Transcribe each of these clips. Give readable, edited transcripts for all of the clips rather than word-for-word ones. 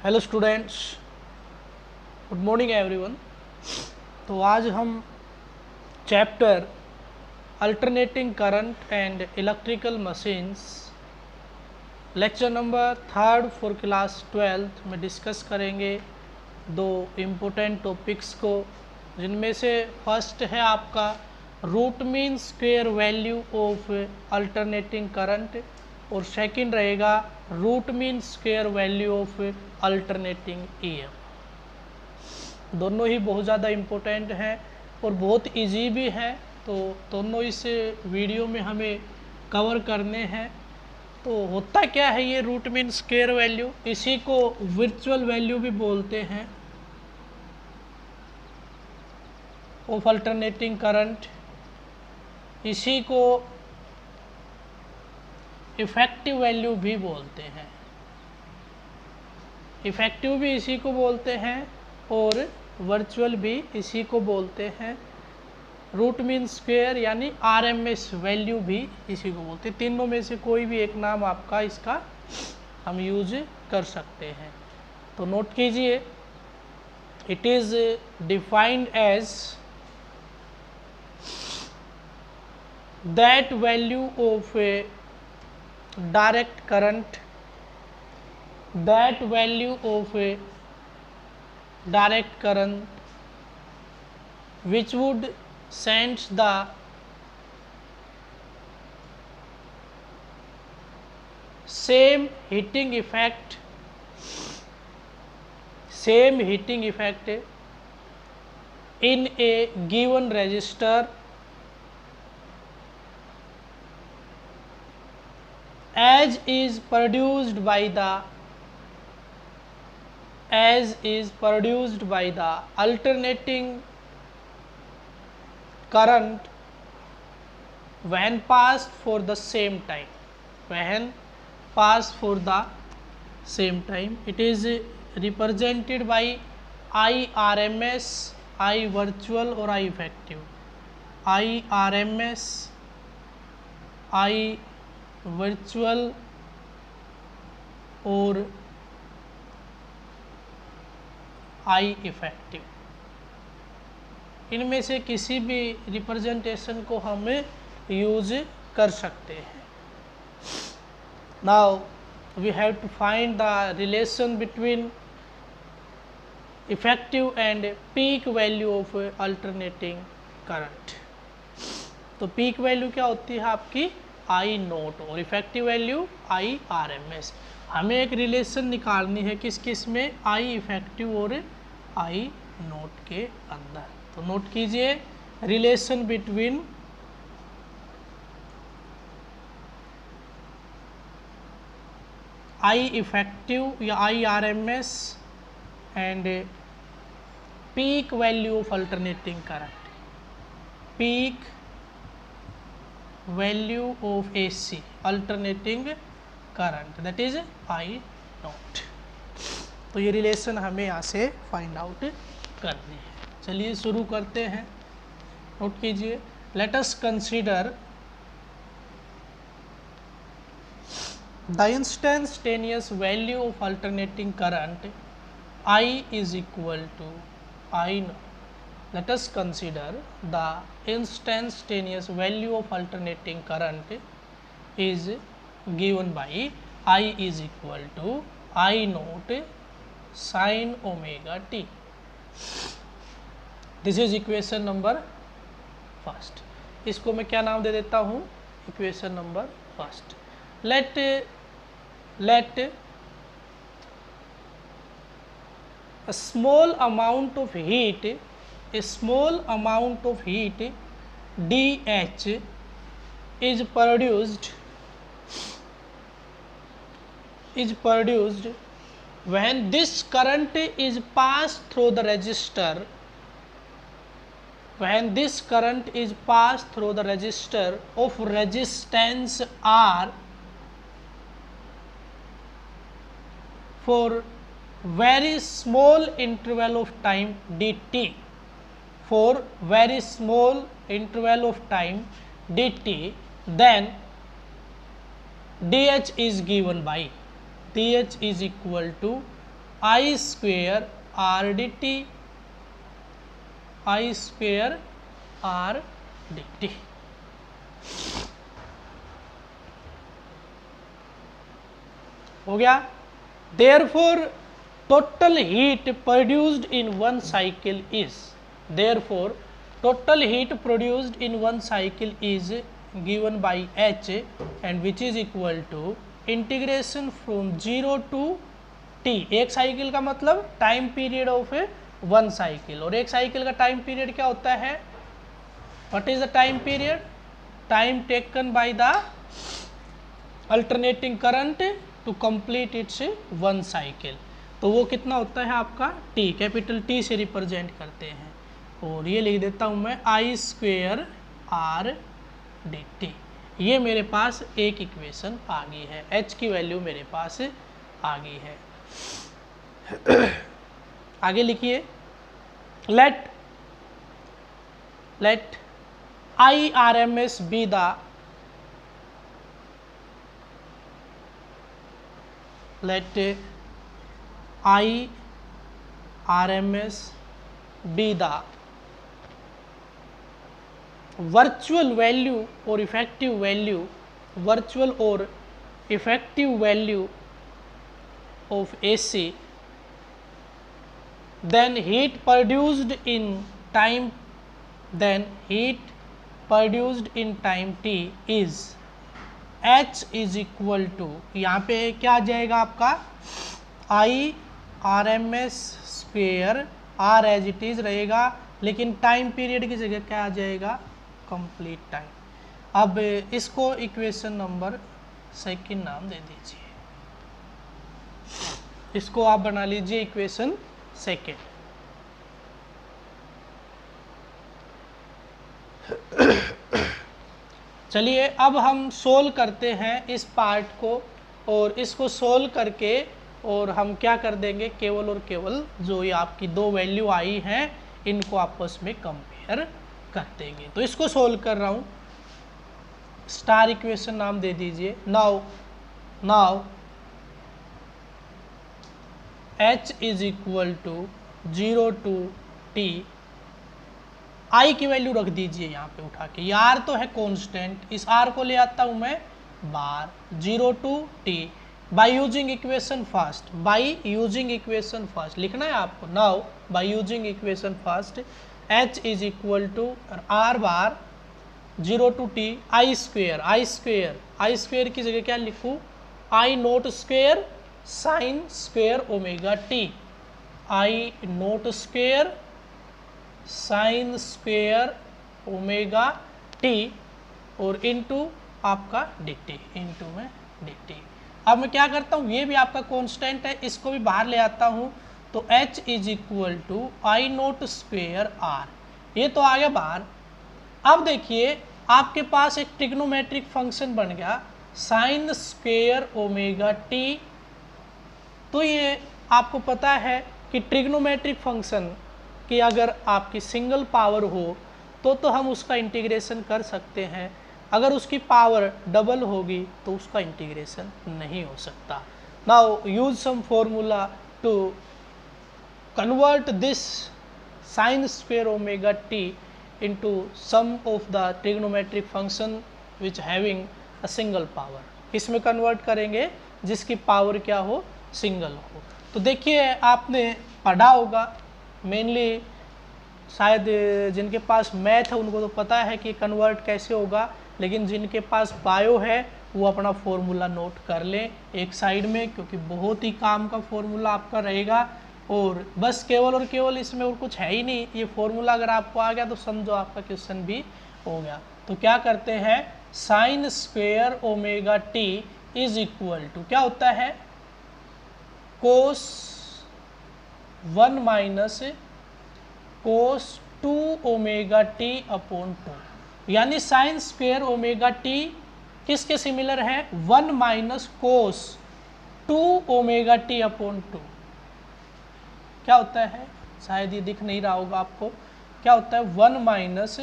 Hello students, good morning everyone. तो आज हम chapter alternating current and electrical machines lecture number 3 for class 12 में discuss करेंगे दो इम्पोर्टेंट टॉपिक्स को, जिनमें से फर्स्ट है आपका root mean square value of alternating current और सेकंड रहेगा root mean square value of alternating EM. दोनों ही बहुत ज़्यादा इम्पोर्टेंट हैं और बहुत इजी भी है, तो दोनों इस वीडियो में हमें कवर करने हैं। तो होता क्या है ये रूट मीन स्क्वायर वैल्यू, इसी को वर्चुअल वैल्यू भी बोलते हैं ऑफ अल्टरनेटिंग करंट, इसी को इफेक्टिव वैल्यू भी बोलते हैं। इफेक्टिव भी इसी को बोलते हैं और वर्चुअल भी इसी को बोलते हैं। रूट मीन स्क्वायर यानी आरएमएस वैल्यू भी इसी को बोलते हैं। तीनों में से कोई भी एक नाम आपका इसका हम यूज कर सकते हैं। तो नोट कीजिए, it is defined as that value of a direct current, that value of a direct current which would sense the same heating effect in a given resistor as is produced by the alternating current when passed for the same time. It is represented by I RMS, I virtual और I effective. I RMS, I virtual और आई effective, इनमें से किसी भी representation को हम use कर सकते हैं। Now we have to find the relation between effective and peak value of alternating current. तो पीक वैल्यू क्या होती है आपकी आई नोट और effective value I R M S. हमें एक रिलेशन निकालनी है किस में, आई इफेक्टिव और आई नोट के अंदर। तो नोट कीजिए, रिलेशन बिटवीन आई इफेक्टिव या I R M S and peak value of alternating current. Peak value of AC alternating current, that is I naught. तो ये रिलेशन हमें यहाँ से फाइंड आउट करनी है। चलिए शुरू करते हैं। नोट कीजिए, let us consider the instantaneous value of alternating current I is equal to I note. Let us consider the instantaneous value of alternating current is given by I is equal to I naught sin omega t. This is equation number first. इसको मैं क्या नाम दे देता हूँ, equation number first. let a small amount of heat dH is produced when this current is passed through the resistor of resistance R for very small interval of time dt. For very small interval of time dt, then dH is given by dH is equal to I square R D T, I square R D T. हो गया। Therefore total heat produced in one cycle is, therefore total heat produced in one cycle is given by H and which is equal to integration from 0 to T। एक cycle का मतलब time period of one cycle, और एक cycle का time period क्या होता है? What is the time period? Time taken by the alternating current to complete its one cycle. तो वो कितना होता है आपका? T, कैपिटल T से रिप्रेजेंट करते हैं। और ये लिख देता हूँ मैं I square R D T. ये मेरे पास एक इक्वेशन आ गई है, H की वैल्यू मेरे पास आ गई है। आगे लिखिए, late IRMS be the let IRMS be the virtual value or effective value, virtual or effective value of AC, then heat produced in time, then heat produced in time t is H is equal to, यहाँ पे क्या आ जाएगा आपका? I R M S square, R as it is रहेगा, लेकिन time period की जगह क्या आ जाएगा? Complete time. अब इसको इक्वेशन नंबर सेकंड नाम दे दीजिए, इसको आप बना लीजिए इक्वेशन सेकंड। चलिए अब हम सोल्व करते हैं इस पार्ट को, और इसको सोल्व करके और हम क्या कर देंगे? केवल और केवल जो ये आपकी दो वैल्यू आई हैं इनको आपस में कंपेयर कर देंगे। तो इसको सोल्व कर रहा हूँ, स्टार इक्वेशन नाम दे दीजिए। Now H is equal to 0 to T, I की वैल्यू रख दीजिए यहाँ पे उठा के, ये R तो है कांस्टेंट, इस R को ले आता हूँ मैं bar, 0 to T by using equation first, by using equation first लिखना है आपको। Now by using equation first H is equal to R bar 0 to T I square, I square की जगह क्या लिखूँ? I naught square sine square omega T, I naught square sine square omega T और into आपका D T, into में D T. अब मैं क्या करता हूँ, ये भी आपका कांस्टेंट है, इसको भी बाहर ले आता हूँ, तो H is equal to I naught square R, ये तो आ गया बाहर। अब देखिए आपके पास एक ट्रिग्नोमेट्रिक फंक्शन बन गया साइन स्क्वेयर ओमेगा टी। तो ये आपको पता है कि ट्रिग्नोमेट्रिक फंक्शन कि अगर आपकी सिंगल पावर हो तो हम उसका इंटीग्रेशन कर सकते हैं, अगर उसकी पावर डबल होगी तो उसका इंटीग्रेशन नहीं हो सकता। Now use some formula to convert this sine square omega T into sum of the trigonometric function which having a single power। इसमें कन्वर्ट करेंगे जिसकी पावर क्या हो? सिंगल हो। तो देखिए आपने पढ़ा होगा, मेनली शायद जिनके पास मैथ है उनको तो पता है कि कन्वर्ट कैसे होगा, लेकिन जिनके पास बायो है वो अपना फॉर्मूला नोट कर लें एक साइड में, क्योंकि बहुत ही काम का फॉर्मूला आपका रहेगा। और बस केवल और केवल इसमें और कुछ है ही नहीं, ये फॉर्मूला अगर आपको आ गया तो समझो आपका क्वेश्चन भी हो गया। तो क्या करते हैं, sine square omega T is equal to क्या होता है? Cos 1 minus cos 2 omega T upon 2, यानी साइन स्क्वेयर ओमेगा टी किसके सिमिलर है? 1 minus cos 2 omega T upon 2। क्या होता है? शायद ये दिख नहीं रहा होगा आपको, क्या होता है? 1 minus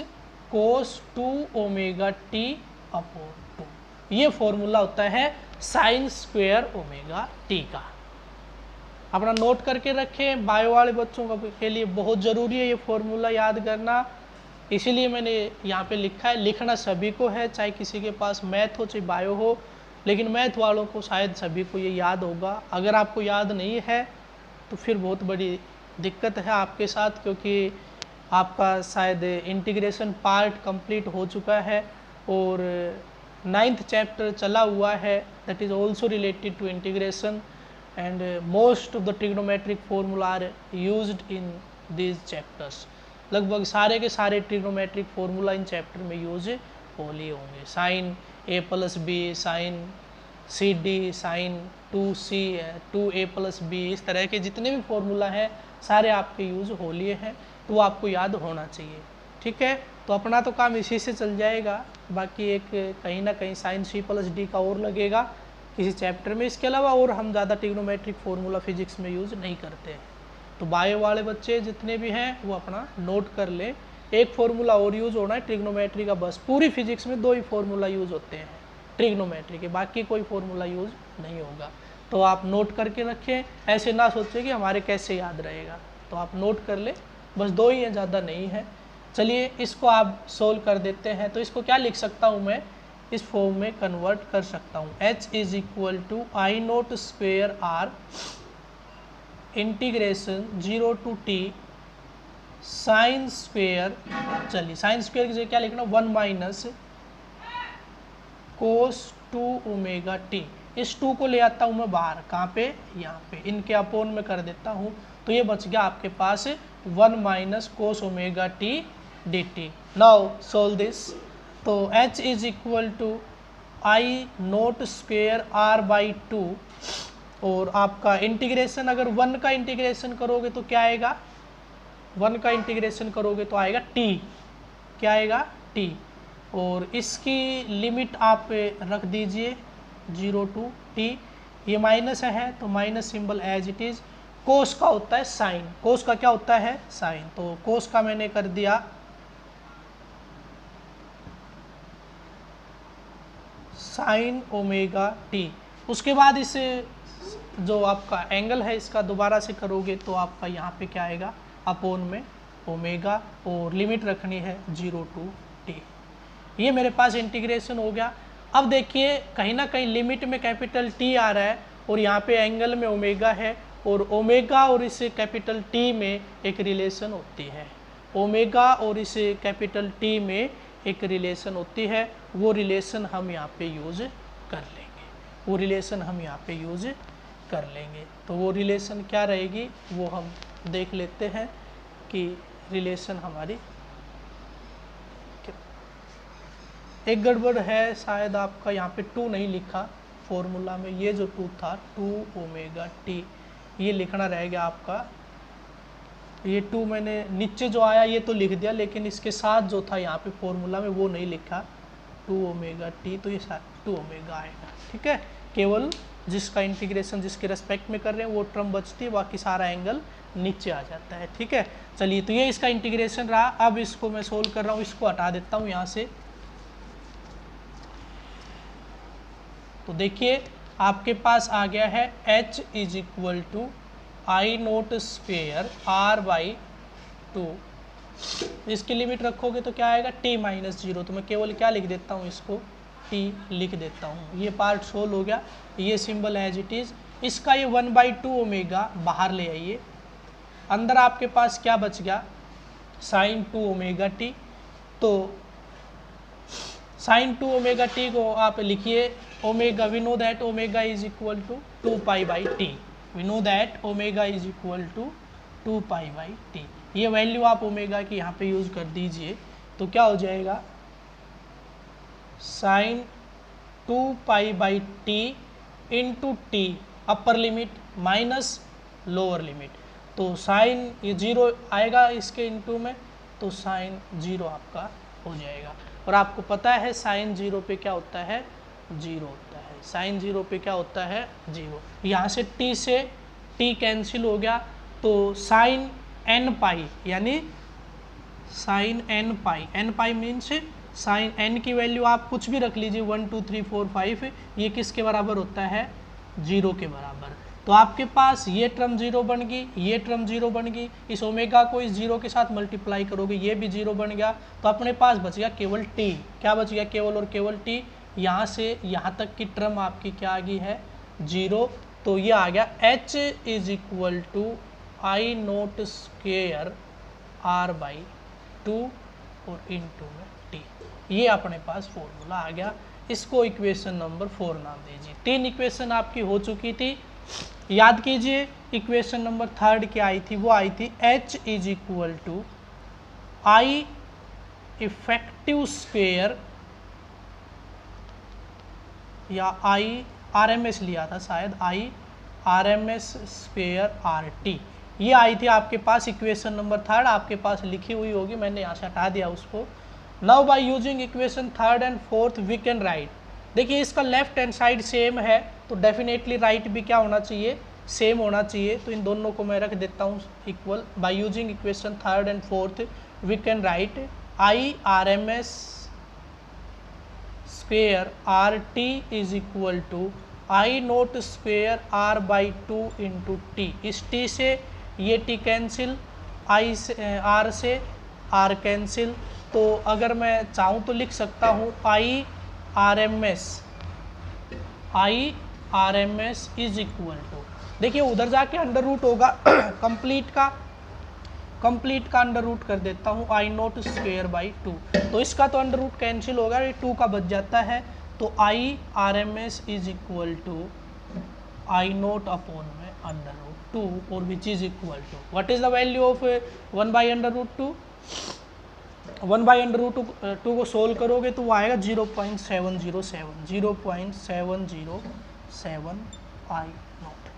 cos 2 omega T upon 2। ये फॉर्मूला होता है साइन स्क्वेयर ओमेगा टी का। अपना नोट करके रखें। बायो वाले बच्चों के लिए बहुत ज़रूरी है ये फॉर्मूला याद करना, इसीलिए मैंने यहाँ पे लिखा है। लिखना सभी को है, चाहे किसी के पास मैथ हो चाहे बायो हो, लेकिन मैथ वालों को शायद सभी को ये याद होगा। अगर आपको याद नहीं है तो फिर बहुत बड़ी दिक्कत है आपके साथ, क्योंकि आपका शायद इंटीग्रेशन पार्ट कंप्लीट हो चुका है और 9th चैप्टर चला हुआ है, that is also related to integration and most of the trigonometric formula are used in these chapters. लगभग सारे के सारे ट्रिग्नोमेट्रिक फॉर्मूला इन चैप्टर में यूज होली होंगे। Sine a plus B, sine C D, sine 2c, 2a plus B, इस तरह के जितने भी फॉर्मूला हैं सारे आपके यूज हो लिए हैं, तो वो आपको याद होना चाहिए। ठीक है, तो अपना तो काम इसी से चल जाएगा। बाकी एक कहीं ना कहीं साइन c प्लस डी का और लगेगा किसी चैप्टर में, इसके अलावा और हम ज़्यादा ट्रिग्नोमेट्रिक फॉर्मूला फिजिक्स में यूज़ नहीं करते हैं। तो बायो वाले बच्चे जितने भी हैं वो अपना नोट कर लें। एक फार्मूला और यूज़ होना है ट्रिग्नोमेट्री का, बस पूरी फिजिक्स में 2 ही फार्मूला यूज़ होते हैं ट्रिग्नोमेट्री के, बाकी कोई फार्मूला यूज़ नहीं होगा। तो आप नोट करके रखें, ऐसे ना सोचें कि हमारे कैसे याद रहेगा, तो आप नोट कर ले, बस 2 ही हैं, ज़्यादा नहीं है। चलिए इसको आप सोल्व कर देते हैं। तो इसको क्या लिख सकता हूँ मैं, इस फॉर्म में कन्वर्ट कर सकता हूँ। h is equal to I naught square R integration 0 to t sine square, चलिए साइन स्क्वेयर की जगह क्या लिखना, 1 माइनस कोस 2 ओमेगा टी। इस 2 को ले आता हूँ मैं बाहर, कहाँ पे, यहाँ पे, इनके अपोन में कर देता हूँ, तो ये बच गया आपके पास 1 minus cos omega T D T. Now solve this. तो h is equal to I naught square r by 2, और आपका इंटीग्रेशन अगर 1 का इंटीग्रेशन करोगे तो क्या आएगा, 1 का इंटीग्रेशन करोगे तो आएगा t, क्या आएगा t, और इसकी लिमिट आप रख दीजिए 0 टू t। ये माइनस है तो minus symbol as it is. Cos का होता है साइन, कोस का क्या होता है साइन, तो कोस का मैंने कर दिया साइन ओमेगा टी। उसके बाद इस जो आपका एंगल है इसका दोबारा से करोगे तो आपका यहाँ पे क्या आएगा, अपोन में ओमेगा, और लिमिट रखनी है 0 टू t। ये मेरे पास इंटीग्रेशन हो गया। अब देखिए कहीं ना कहीं लिमिट में कैपिटल T आ रहा है और यहाँ पे एंगल में ओमेगा है, और ओमेगा और इस कैपिटल T में एक रिलेशन होती है, ओमेगा और इस कैपिटल T में एक रिलेशन होती है। वो रिलेशन हम यहाँ पे यूज़ कर लेंगे, वो रिलेशन हम यहाँ पे यूज़ कर लेंगे। तो वो रिलेशन क्या रहेगी वो हम देख लेते हैं कि रिलेशन हमारी, एक गड़बड़ है शायद, आपका यहाँ पे 2 नहीं लिखा फॉर्मूला में, ये जो 2 था 2 ओमेगा टी, ये लिखना रह गया आपका। ये 2 मैंने नीचे जो आया ये तो लिख दिया, लेकिन इसके साथ जो था यहाँ पे फॉर्मूला में वो नहीं लिखा 2 ओमेगा टी, तो ये 2 ओमेगा आएगा। ठीक है, केवल जिसका इंटीग्रेशन जिसके रेस्पेक्ट में कर रहे हैं वो टर्म बचती है, बाकी सारा एंगल नीचे आ जाता है। ठीक है, चलिए तो ये इसका इंटीग्रेशन रहा। अब इसको मैं सोल्व कर रहा हूँ, इसको हटा देता हूँ यहाँ से। तो देखिए आपके पास आ गया है h is equal to I naught square r by 2। इसकी लिमिट रखोगे तो क्या आएगा t माइनस 0, तो मैं केवल क्या लिख देता हूँ, इसको t लिख देता हूँ। ये पार्ट सोल्व हो गया, ये सिंबल एज इट इज़। इसका ये 1/2 ओमेगा बाहर ले आइए, अंदर आपके पास क्या बच गया, साइन 2 ओमेगा टी। तो साइन 2 ओमेगा टी को आप लिखिए omega, we know that omega is equal to 2 pi by T, we know that omega is equal to 2 pi by T. ये वैल्यू आप ओमेगा की यहाँ पे यूज़ कर दीजिए, तो क्या हो जाएगा, sine 2 pi by T into T upper limit minus lower limit, तो साइन ये 0 आएगा इसके इंटू में, तो साइन 0 आपका हो जाएगा। और आपको पता है साइन 0 पे क्या होता है, 0 होता है, साइन 0 पे क्या होता है, 0। यहाँ से t कैंसिल हो गया, तो साइन n पाई यानी sine n pi means sine n की वैल्यू आप कुछ भी रख लीजिए, 1 2 3 4 5, ये किसके बराबर होता है, 0 के बराबर। तो आपके पास ये टर्म जीरो बन गई, ये टर्म जीरो बन गई, इस ओमेगा को इस जीरो के साथ मल्टीप्लाई करोगे ये भी जीरो बन गया, तो अपने पास बच गया केवल टी। क्या बच गया? केवल और केवल टी। यहाँ से यहाँ तक की टर्म आपकी क्या आ गई है? जीरो। तो ये आ गया h is equal to I naught square r by 2 और इनटू में t। ये अपने पास फॉर्मूला आ गया। इसको इक्वेशन नंबर 4 नाम दीजिए। 3 इक्वेशन आपकी हो चुकी थी, याद कीजिए। इक्वेशन नंबर 3 क्या आई थी? वो आई थी h is equal to I effective square या आई RMS लिया था शायद, आई RMS स्क्वेयर RT। ये आई थी आपके पास इक्वेशन नंबर 3, आपके पास लिखी हुई होगी, मैंने यहाँ से हटा दिया उसको। Now by using equation 3 and 4 we can write. देखिए इसका लेफ्ट हैंड साइड सेम है तो डेफिनेटली राइट भी क्या होना चाहिए? सेम होना चाहिए। तो इन दोनों को मैं रख देता हूँ equal. By using equation 3 and 4 we can write I RMS square RT is equal to I naught square R by 2 into T. इस टी से ये टी कैंसिल, आई से R से R कैंसिल। तो अगर मैं चाहूँ तो लिख सकता हूँ आई RMS इज इक्वल टू, देखिए उधर जाके अंडर रूट होगा कंप्लीट का अंडर रूट कर देता हूँ आई नोट स्क्वेयर बाई 2। तो इसका तो अंडर रूट कैंसिल होगा, ये 2 का बच जाता है। तो I RMS is equal to I naught upon में अंडर रूट 2 और which is equal to what is the value of 1 by under root 2। 1 by under root 2 को सोल्व करोगे तो वो आएगा 0.707 I naught.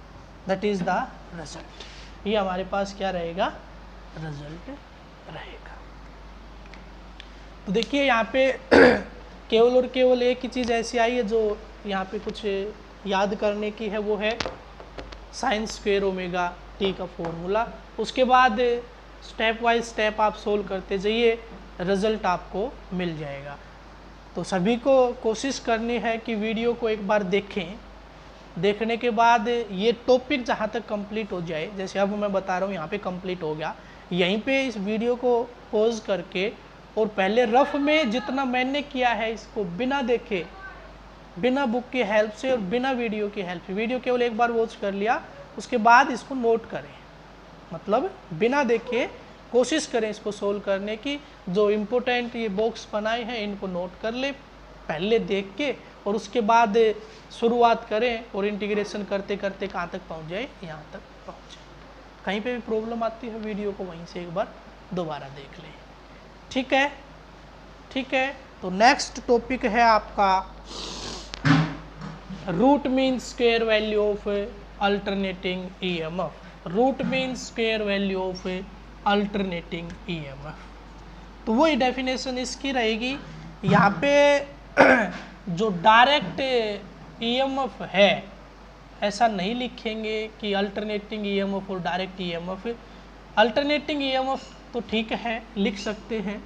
That is the result. ये हमारे पास क्या रहेगा? रिजल्ट रहेगा। तो देखिए यहाँ पे केवल और केवल एक ही चीज़ ऐसी आई है जो यहाँ पे कुछ याद करने की है, वो है साइन स्क्वेयर ओमेगा टी का फॉर्मूला। उसके बाद स्टेप बाय स्टेप आप सोल्व करते जाइए, रिजल्ट आपको मिल जाएगा। तो सभी को कोशिश करनी है कि वीडियो को एक बार देखें, देखने के बाद ये टॉपिक जहाँ तक कंप्लीट हो जाए, जैसे अब मैं बता रहा हूँ यहाँ पे कंप्लीट हो गया, यहीं पे इस वीडियो को पॉज करके और पहले रफ में जितना मैंने किया है इसको बिना देखे, बिना बुक की हेल्प से और बिना वीडियो की हेल्प से, वीडियो केवल एक बार वॉच कर लिया उसके बाद इसको नोट करें, मतलब बिना देखे कोशिश करें इसको सोल्व करने की। जो इम्पोर्टेंट ये बॉक्स बनाए हैं इनको नोट कर ले पहले देख के, और उसके बाद शुरुआत करें और इंटीग्रेशन करते करते कहाँ तक पहुँच जाए? यहाँ तक पहुँच जाए। कहीं पे भी प्रॉब्लम आती है वीडियो को वहीं से एक बार दोबारा देख लें। ठीक है, ठीक है। तो नेक्स्ट टॉपिक है आपका root mean square value of alternating EMF। Root mean square value of alternating EMF। तो वही डेफिनेशन इसकी रहेगी। यहाँ पे जो डायरेक्ट EMF है ऐसा नहीं लिखेंगे कि अल्टरनेटिंग EMF और डायरेक्ट EMF। अल्टरनेटिंग EMF तो ठीक है लिख सकते हैं,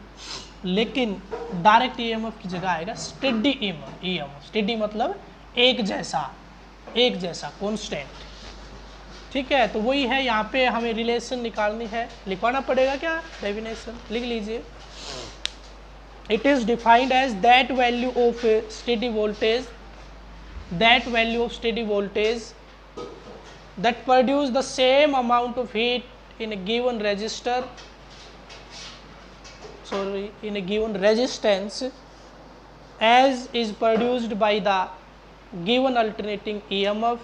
लेकिन डायरेक्ट EMF की जगह आएगा स्टेडी EMF। स्टेडी मतलब एक जैसा कांस्टेंट। ठीक है, तो वही है। यहाँ पे हमें रिलेशन निकालनी है, लिखवाना पड़ेगा क्या? डेफिनेशन लिख लीजिए। It is defined as that value of steady voltage that value of steady voltage that produce the same amount of heat in a given resistor, in a given resistance as is produced by the given alternating EMF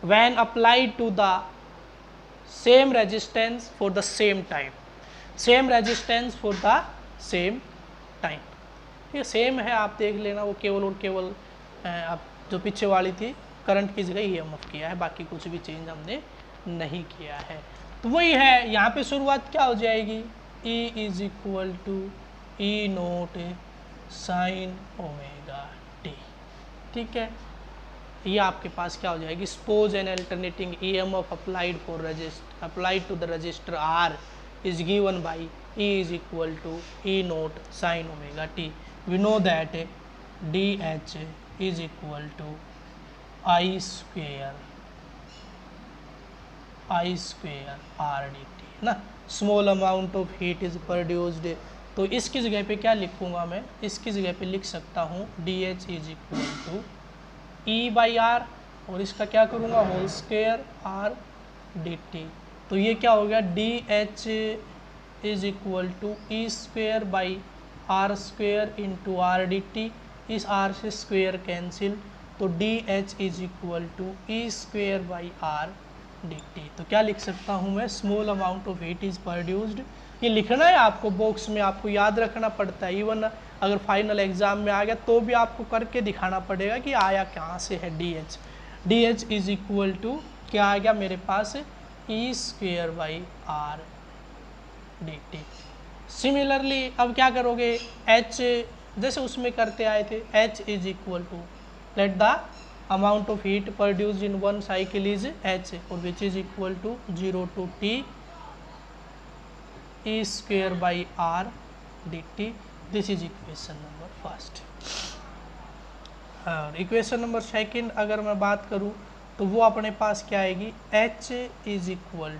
when applied to the same resistance for the same time। same resistance for the same time, ये same है, आप देख लेना। वो केवल और केवल आप जो पीछे वाली थी करंट की जगह EMF किया है, बाकी कुछ भी चेंज हमने नहीं किया है। तो वही है, यहाँ पे शुरुआत क्या हो जाएगी? E is equal to E naught sine omega t. ठीक है, ये आपके पास क्या हो जाएगी? Suppose an alternating EMF applied to the resistor R is given by E is equal to E naught sine omega t. We know that DH is equal to I square R D t ना, small amount of heat is produced. तो इसकी जगह पे क्या लिखूंगा मैं, इसकी जगह पे लिख सकता हूँ D H is equal to E by R, और इसका क्या करूँगा whole square R D T. तो ये क्या हो गया, D H is equal to E square by R square into R D T, इस आर से स्क्वेयर कैंसिल, तो D H is equal to E square by R D T. तो क्या लिख सकता हूँ मैं, small amount of heat is produced. ये लिखना है आपको बॉक्स में, आपको याद रखना पड़ता है, इवन अगर फाइनल एग्जाम में आ गया तो भी आपको करके दिखाना पड़ेगा कि आया कहाँ से है d H is equal to क्या आ गया मेरे पास, E square by R D t. Similarly अब क्या करोगे, एच जैसे उसमें करते आए थे, H is equal to let the amount of heat produced in one cycle is H, और which is equal to 0 to t E square by R D t. This is equation number first. और equation number second अगर मैं बात करूँ तो वो अपने पास क्या आएगी, h इज इक्वल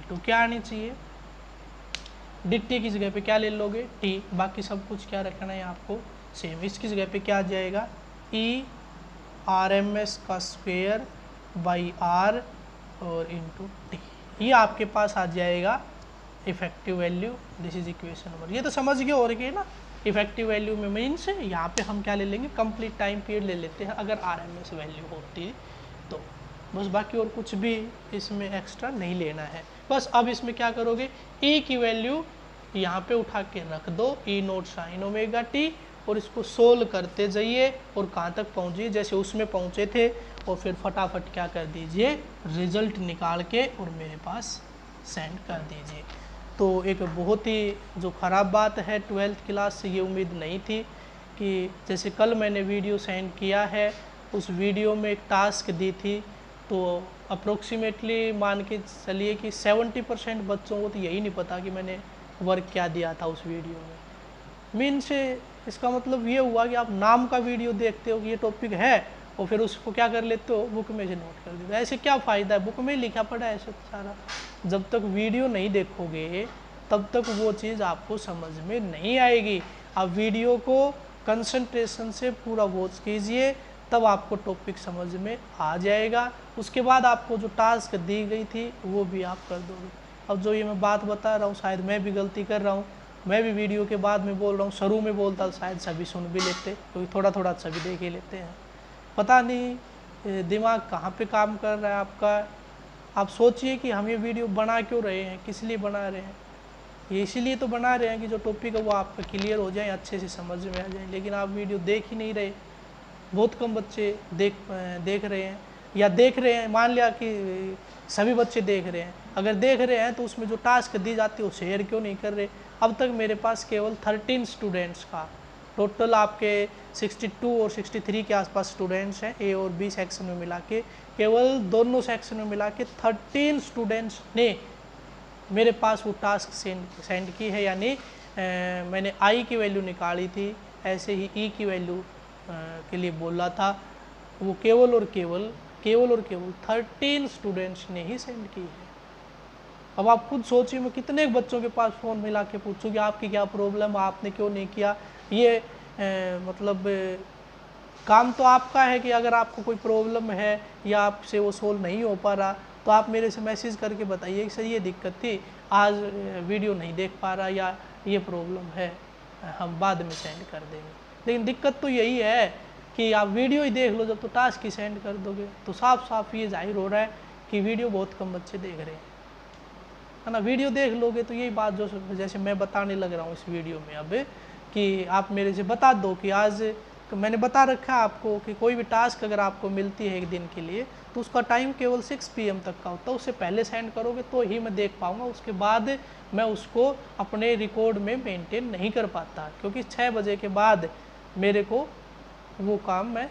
टू क्या आनी चाहिए, डी टी की जगह पे क्या ले लोगे, t, बाकी सब कुछ क्या रखना है आपको सेम। इसकी जगह पे क्या आ जाएगा, ई आर एम एस का स्क्वेयर बाई आर और इंटू टी, ये आपके पास आ जाएगा effective value. This is equation number, ये तो समझ गए और क्या ना, इफेक्टिव वैल्यू में मीन्स यहाँ पे हम क्या ले लेंगे, कंप्लीट टाइम पीरियड ले लेते हैं अगर आरएमएस वैल्यू होती तो, बस बाकी और कुछ भी इसमें एक्स्ट्रा नहीं लेना है। बस अब इसमें क्या करोगे, ई की वैल्यू यहाँ पे उठा के रख दो, ई नोट साइन ओमेगा टी, और इसको सोल्व करते जाइए और कहाँ तक पहुँचिए जैसे उसमें पहुँचे थे, और फिर फटाफट क्या कर दीजिए, रिजल्ट निकाल के और मेरे पास सेंड कर दीजिए। तो एक बहुत ही जो ख़राब बात है 12th क्लास से ये उम्मीद नहीं थी कि जैसे कल मैंने वीडियो सेंड किया है, उस वीडियो में एक टास्क दी थी, तो अप्रोक्सीमेटली मान के चलिए कि 70% बच्चों को तो यही नहीं पता कि मैंने वर्क क्या दिया था उस वीडियो में। मीन से इसका मतलब ये हुआ कि आप नाम का वीडियो देखते हो कि ये टॉपिक है और फिर उसको क्या कर लेते हो, बुक में से नोट कर देते हो। ऐसे क्या फ़ायदा है, बुक में लिखा पड़ा है ऐसे सारा, जब तक वीडियो नहीं देखोगे तब तक वो चीज़ आपको समझ में नहीं आएगी। आप वीडियो को कंसंट्रेशन से पूरा वॉच कीजिए, तब आपको टॉपिक समझ में आ जाएगा। उसके बाद आपको जो टास्क दी गई थी वो भी आप कर दोगे। अब जो ये मैं बात बता रहा हूँ शायद मैं भी गलती कर रहा हूँ, मैं भी वीडियो के बाद में बोल रहा हूँ, शुरू में बोलता शायद सभी सुन भी लेते, क्योंकि थोड़ा थोड़ा सभी देख ही लेते हैं। पता नहीं दिमाग कहाँ पे काम कर रहा है आपका। आप सोचिए कि हम ये वीडियो बना क्यों रहे हैं, किस लिए बना रहे हैं। ये इसीलिए तो बना रहे हैं कि जो टॉपिक है वो आपका क्लियर हो जाए, अच्छे से समझ में आ जाए, लेकिन आप वीडियो देख ही नहीं रहे। बहुत कम बच्चे देख रहे हैं, या देख रहे हैं, मान लिया कि सभी बच्चे देख रहे हैं, अगर देख रहे हैं तो उसमें जो टास्क दी जाती है वो शेयर क्यों नहीं कर रहे। अब तक मेरे पास केवल 13 स्टूडेंट्स का, टोटल आपके 62 और 63 के आसपास स्टूडेंट्स हैं ए और बी सेक्शन में मिला के, केवल दोनों सेक्शन में मिला के 13 स्टूडेंट्स ने मेरे पास वो टास्क सेंड की है। यानी मैंने आई की वैल्यू निकाली थी, ऐसे ही ई की वैल्यू के लिए बोला था, वो केवल और केवल 13 स्टूडेंट्स ने ही सेंड की है। अब आप खुद सोचिए, मैं कितने बच्चों के पास फ़ोन मिला के पूछूँ कि आपकी क्या प्रॉब्लम, आपने क्यों नहीं किया। ये मतलब काम तो आपका है कि अगर आपको कोई प्रॉब्लम है या आपसे वो सोल्व नहीं हो पा रहा तो आप मेरे से मैसेज करके बताइए कि सर ये दिक्कत थी, आज वीडियो नहीं देख पा रहा या ये प्रॉब्लम है, हम बाद में सेंड कर देंगे। लेकिन दिक्कत तो यही है कि आप वीडियो ही देख लो, जब तो टास्क ही सेंड कर दोगे। तो साफ साफ ये जाहिर हो रहा है कि वीडियो बहुत कम बच्चे देख रहे हैं, है ना। वीडियो देख लोगे तो यही बात जो जैसे मैं बताने लग रहा हूँ इस वीडियो में अब, कि आप मेरे से बता दो कि आज तो मैंने बता रखा है आपको कि कोई भी टास्क अगर आपको मिलती है एक दिन के लिए तो उसका टाइम केवल 6 PM तक का होता है। उससे पहले सेंड करोगे तो ही मैं देख पाऊँगा, उसके बाद मैं उसको अपने रिकॉर्ड में मेंटेन नहीं कर पाता, क्योंकि 6 बजे के बाद मेरे को वो काम मैं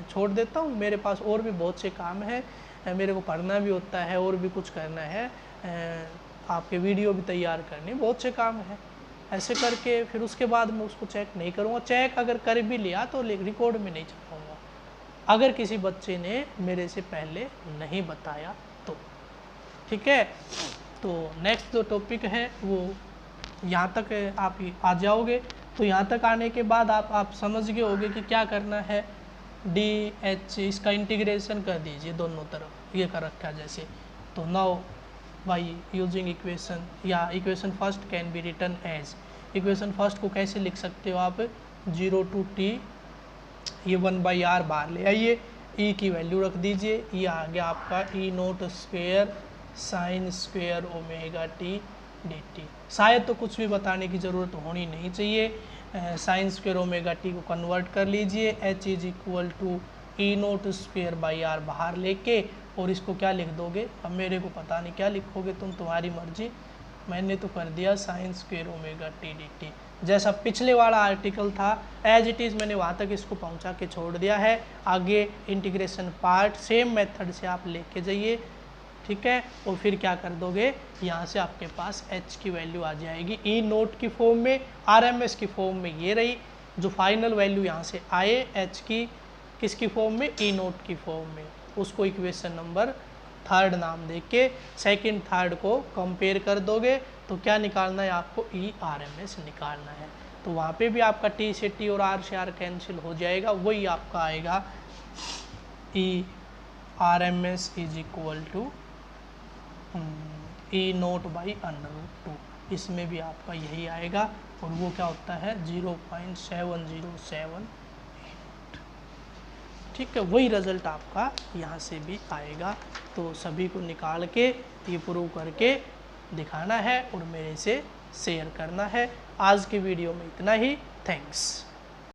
छोड़ देता हूँ। मेरे पास और भी बहुत से काम है, मेरे को पढ़ना भी होता है और भी कुछ करना है, आपके वीडियो भी तैयार करने, बहुत से काम है। ऐसे करके फिर उसके बाद मैं उसको चेक नहीं करूँगा। चेक अगर कर भी लिया तो रिकॉर्ड में नहीं छपाऊँगा, अगर किसी बच्चे ने मेरे से पहले नहीं बताया तो। ठीक है, तो नेक्स्ट जो टॉपिक है वो यहाँ तक आप आ जाओगे। तो यहाँ तक आने के बाद आप समझ गए होगे कि क्या करना है। डी एच इसका इंटीग्रेशन कर दीजिए दोनों तरफ, ये कर रखा जैसे। तो नाउ बाई यूजिंग इक्वेशन, या equation first can be written as, equation first को कैसे लिख सकते हो आप, 0 to t, ये 1/r बाहर ले आइए, e की वैल्यू रख दीजिए, ये आ गया आपका e note square sine square omega T D T. शायद तो कुछ भी बताने की ज़रूरत होनी नहीं चाहिए, साइन स्क्वेयर ओमेगा टी को कन्वर्ट कर लीजिए, h is equal to E naught square by R बाहर लेके, और इसको क्या लिख दोगे, अब मेरे को पता नहीं क्या लिखोगे तुम, तुम्हारी मर्जी, मैंने तो कर दिया sign square omega T D T. जैसा पिछले वाला आर्टिकल था एज इट इज़ मैंने वहाँ तक इसको पहुँचा के छोड़ दिया है। आगे इंटीग्रेशन पार्ट सेम मेथड से आप लेके जाइए, ठीक है, और फिर क्या कर दोगे, यहाँ से आपके पास h की वैल्यू आ जाएगी ई नोट की फॉर्म में, RMS की फॉर्म में ये रही, जो फाइनल वैल्यू यहाँ से आए h की किसकी फॉर्म में, ई नोट की फॉर्म में, उसको इक्वेशन नंबर 3 नाम दे के सेकेंड 3 को कंपेयर कर दोगे तो क्या निकालना है आपको, RMS निकालना है। तो वहाँ पे भी आपका T से T और R से R कैंसिल हो जाएगा, वही आपका आएगा RMS is equal to E naught by √2, इसमें भी आपका यही आएगा, और वो क्या होता है 0.7078। ठीक है, वही रिजल्ट आपका यहाँ से भी आएगा। तो सभी को निकाल के ये प्रूव करके दिखाना है और मेरे से शेयर करना है। आज के वीडियो में इतना ही, थैंक्स।